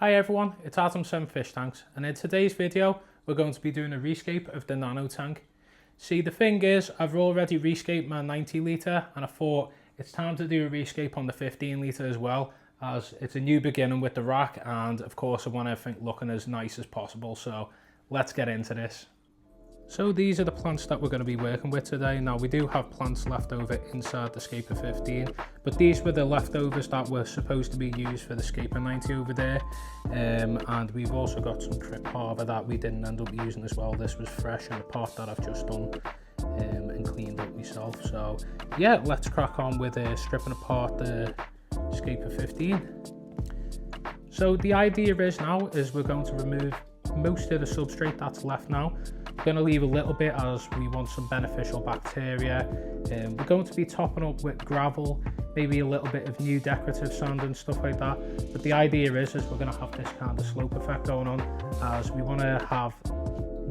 Hi everyone, it's Adam7 Fish Tanks, and in today's video we're going to be doing a rescape of the Nano tank. See, the thing is, I've already rescaped my 90 litre and I thought it's time to do a rescape on the 15 litre as well, as it's a new beginning with the rack, and of course I want everything looking as nice as possible, so let's get into this. So these are the plants that we're going to be working with today. Now we do have plants left over inside the Scaper 15, but these were the leftovers that were supposed to be used for the Scaper 90 over there. And we've also got some Crip Harbor that we didn't end up using as well. This was fresh in the pot that I've just done and cleaned up myself. So yeah, let's crack on with stripping apart the Scaper 15. So the idea is we're going to remove most of the substrate that's left now. We're going to leave a little bit as we want some beneficial bacteria. We're going to be topping up with gravel, maybe a little bit of new decorative sand and stuff like that. But the idea is we're going to have this kind of slope effect going on, as we want to have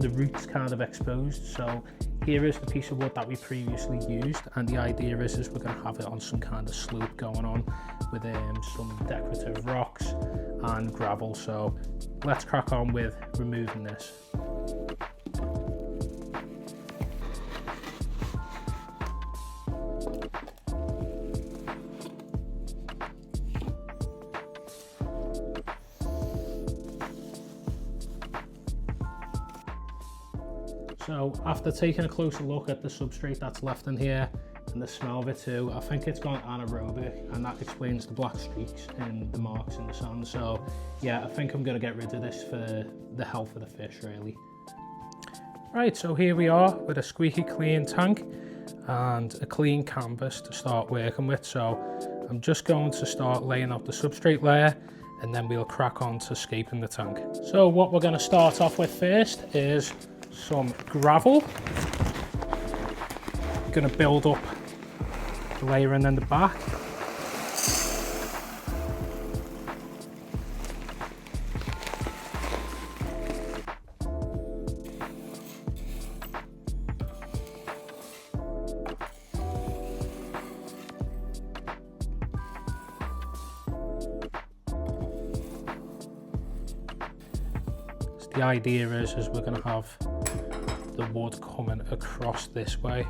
the roots kind of exposed. So here is the piece of wood that we previously used, and the idea is we're going to have it on some kind of slope going on with some decorative rocks and gravel. So let's crack on with removing this. So after taking a closer look at the substrate that's left in here and the smell of it too, I think it's gone anaerobic, and that explains the black streaks and the marks in the sand. So yeah, I think I'm going to get rid of this for the health of the fish really. Right, so here we are with a squeaky clean tank and a clean canvas to start working with. So I'm just going to start laying out the substrate layer, and then we'll crack on to scaping the tank. So what we're going to start off with first is some gravel. Going to build up the layering in the back. So the idea is we're going to have the wood coming across this way.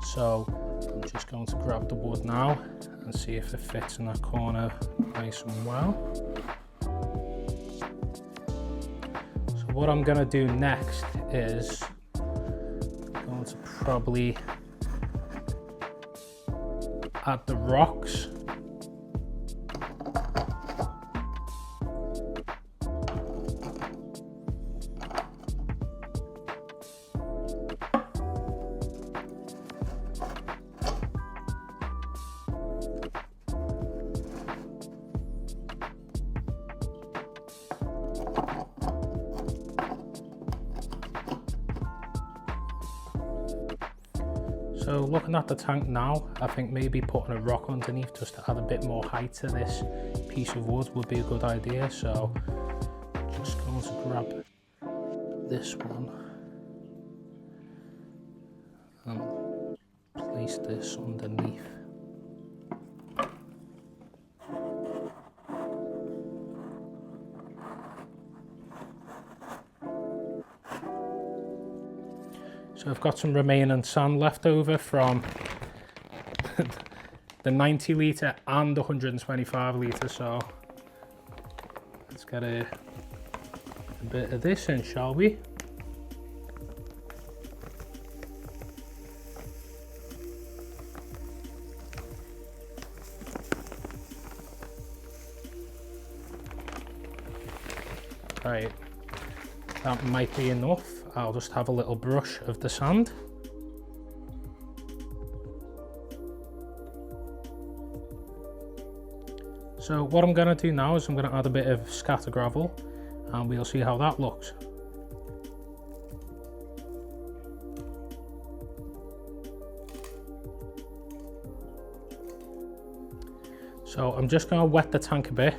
So I'm just going to grab the wood now and see if it fits in that corner nice and well. So what I'm going to do next is I'm going to probably add the rocks. So looking at the tank now, I think maybe putting a rock underneath just to add a bit more height to this piece of wood would be a good idea. So just going to grab this one and place this underneath. So I've got some remaining sand left over from the 90 litre and 125 litre, so let's get a bit of this in, shall we? Right, that might be enough. I'll just have a little brush of the sand. So what I'm going to do now is I'm going to add a bit of scatter gravel, and we'll see how that looks. So I'm just going to wet the tank a bit,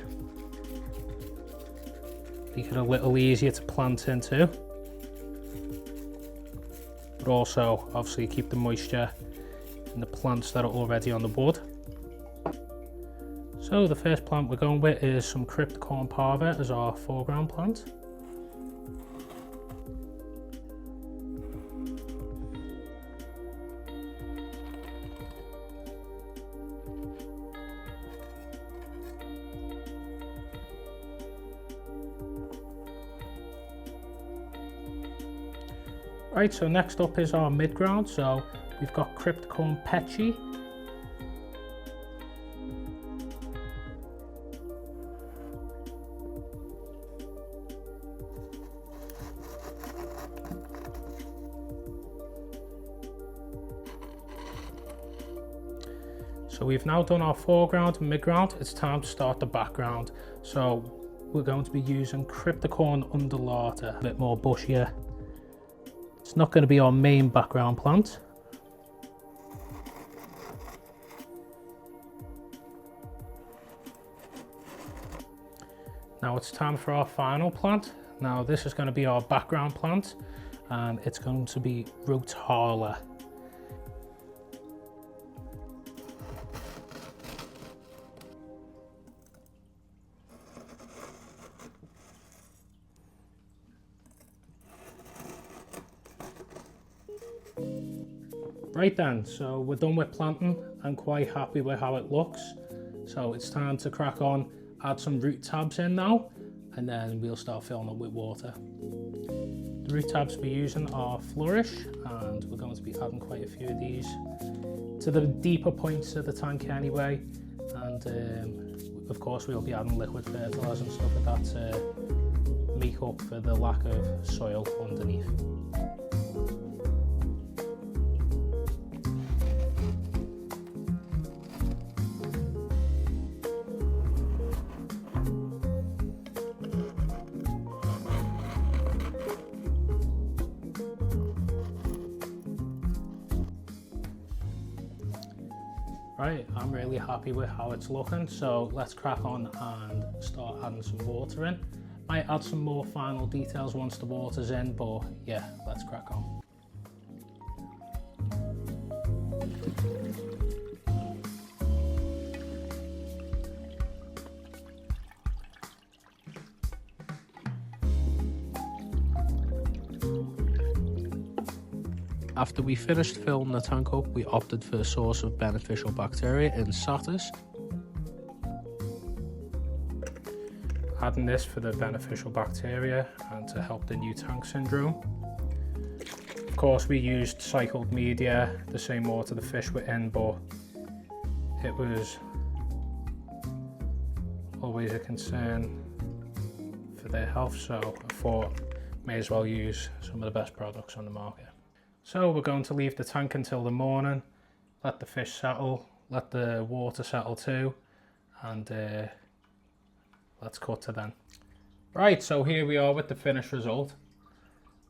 make it a little easier to plant into. But also obviously keep the moisture in the plants that are already on the board. So the first plant we're going with is some cryptocorn parva as our foreground plant. Right, so next up is our mid-ground. So we've got cryptocorn petchy. So we've now done our foreground and mid-ground. It's time to start the background. So we're going to be using cryptocorn undulata, a bit more bushier. It's not going to be our main background plant. Now it's time for our final plant. Now this is going to be our background plant, and it's going to be Rotala. Right then, so we're done with planting. I'm quite happy with how it looks. So it's time to crack on, add some root tabs in now, and then we'll start filling it with water. The root tabs we're using are Flourish, and we're going to be adding quite a few of these to the deeper points of the tank anyway. And of course we'll be adding liquid fertilizer and stuff like that to make up for the lack of soil underneath. Right, I'm really happy with how it's looking, so let's crack on and start adding some water in. Might add some more final details once the water's in, but yeah, let's crack on. After we finished filling the tank up, we opted for a source of beneficial bacteria in Satis. Adding this for the beneficial bacteria and to help the new tank syndrome. Of course we used cycled media, the same water the fish were in, but it was always a concern for their health, so I thought may as well use some of the best products on the market. So we're going to leave the tank until the morning, let the fish settle, let the water settle too, and let's cut to then. Right, so here we are with the finished result.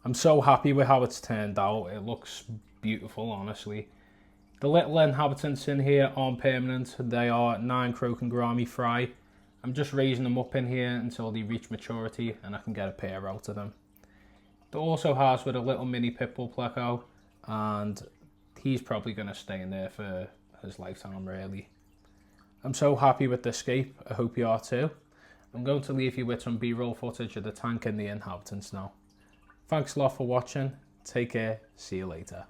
I'm so happy with how it's turned out. It looks beautiful, honestly. The little inhabitants in here aren't permanent. They are 9 croaking gourami fry. I'm just raising them up in here until they reach maturity and I can get a pair out of them. It also has with a little mini pitbull pleco, and he's probably going to stay in there for his lifetime really. I'm so happy with the escape, I hope you are too. I'm going to leave you with some B-roll footage of the tank and the inhabitants now. Thanks a lot for watching, take care, see you later.